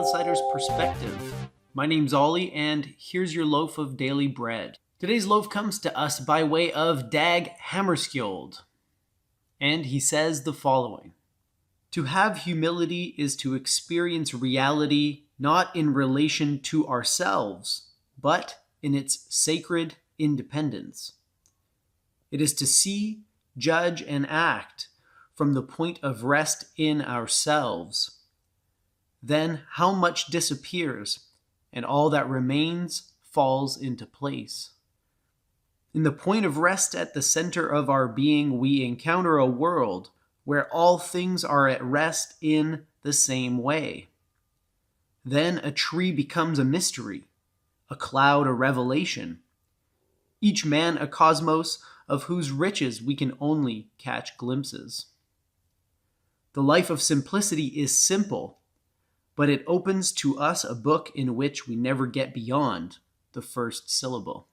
outsider's perspective. My name's Ollie, and here's your loaf of daily bread. Today's loaf comes to us by way of Dag Hammarskjold, and he says the following: "To have humility is to experience reality not in relation to ourselves, but in its sacred independence. It is to see, judge, and act from the point of rest in ourselves. Then how much disappears, and all that remains falls into place. In the point of rest at the center of our being, we encounter a world where all things are at rest in the same way. Then a tree becomes a mystery, a cloud a revelation, each man a cosmos of whose riches we can only catch glimpses. The life of simplicity is simple, but it opens to us a book in which we never get beyond the first syllable."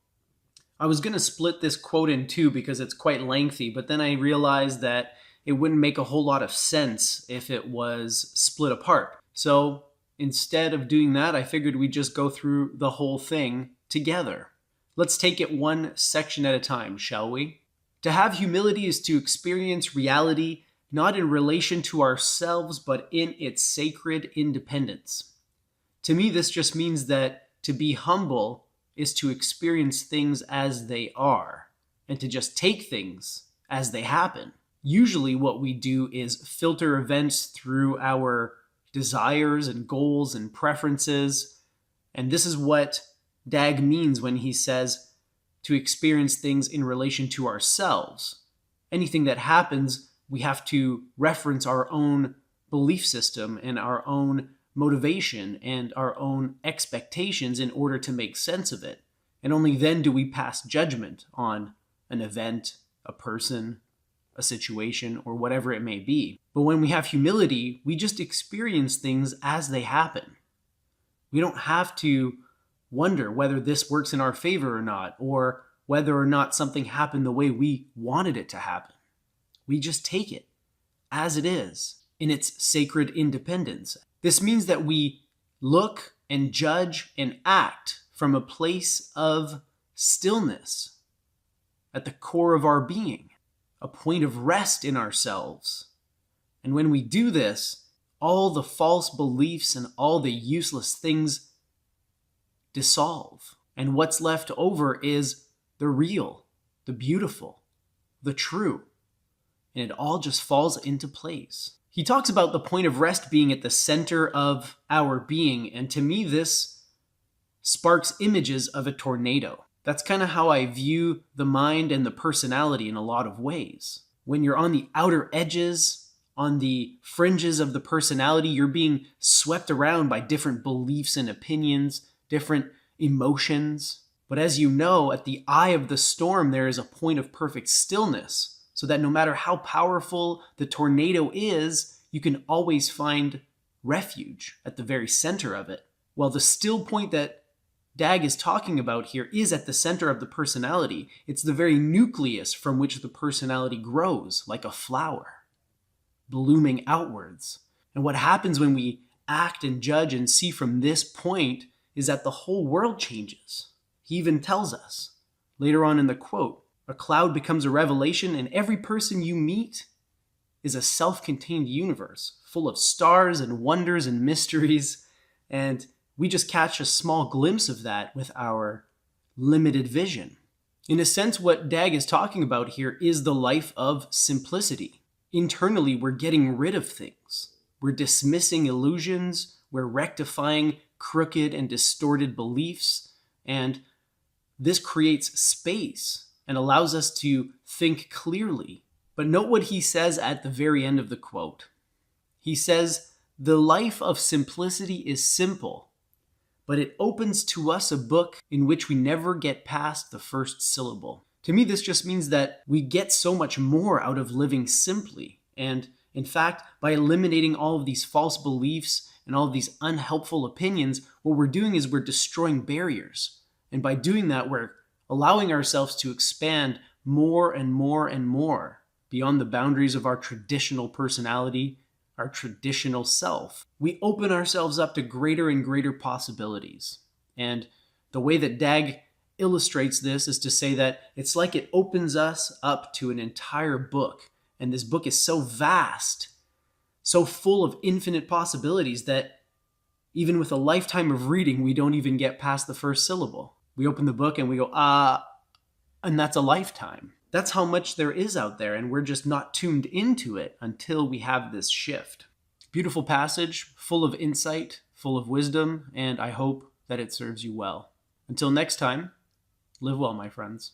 I was going to split this quote in two because it's quite lengthy, but then I realized that it wouldn't make a whole lot of sense if it was split apart. So instead of doing that, I figured we'd just go through the whole thing together. Let's take it one section at a time, shall we? To have humility is to experience reality not in relation to ourselves, but in its sacred independence. To me, this just means that to be humble is to experience things as they are, and to just take things as they happen. Usually what we do is filter events through our desires and goals and preferences, and this is what Dag means when he says to experience things in relation to ourselves. Anything that happens, we have to reference our own belief system and our own motivation and our own expectations in order to make sense of it. And only then do we pass judgment on an event, a person, a situation, or whatever it may be. But when we have humility, we just experience things as they happen. We don't have to wonder whether this works in our favor or not, or whether or not something happened the way we wanted it to happen. We just take it as it is in its sacred independence. This means that we look and judge and act from a place of stillness at the core of our being, a point of rest in ourselves. And when we do this, all the false beliefs and all the useless things dissolve. And what's left over is the real, the beautiful, the true. And it all just falls into place. He talks about the point of rest being at the center of our being, and to me this sparks images of a tornado. That's kind of how I view the mind and the personality in a lot of ways. When you're on the outer edges, on the fringes of the personality, you're being swept around by different beliefs and opinions, different emotions. But as you know, at the eye of the storm, there is a point of perfect stillness, so that no matter how powerful the tornado is, you can always find refuge at the very center of it. Well, the still point that Dag is talking about here is at the center of the personality. It's the very nucleus from which the personality grows, like a flower, blooming outwards. And what happens when we act and judge and see from this point is that the whole world changes. He even tells us later on in the quote, "A cloud becomes a revelation, and every person you meet is a self-contained universe full of stars and wonders and mysteries, and we just catch a small glimpse of that with our limited vision." In a sense, what Dag is talking about here is the life of simplicity. Internally, we're getting rid of things. We're dismissing illusions. We're rectifying crooked and distorted beliefs, and this creates space and allows us to think clearly. But note what he says at the very end of the quote. He says, "The life of simplicity is simple, but it opens to us a book in which we never get past the first syllable." To me, this just means that we get so much more out of living simply. And in fact, by eliminating all of these false beliefs and all of these unhelpful opinions, what we're doing is we're destroying barriers. And by doing that, we're allowing ourselves to expand more and more and more beyond the boundaries of our traditional personality, our traditional self. We open ourselves up to greater and greater possibilities. And the way that Dag illustrates this is to say that it's like it opens us up to an entire book. And this book is so vast, so full of infinite possibilities that even with a lifetime of reading, we don't even get past the first syllable. We open the book and we go, and that's a lifetime. That's how much there is out there, and we're just not tuned into it until we have this shift. Beautiful passage, full of insight, full of wisdom, and I hope that it serves you well. Until next time, live well, my friends.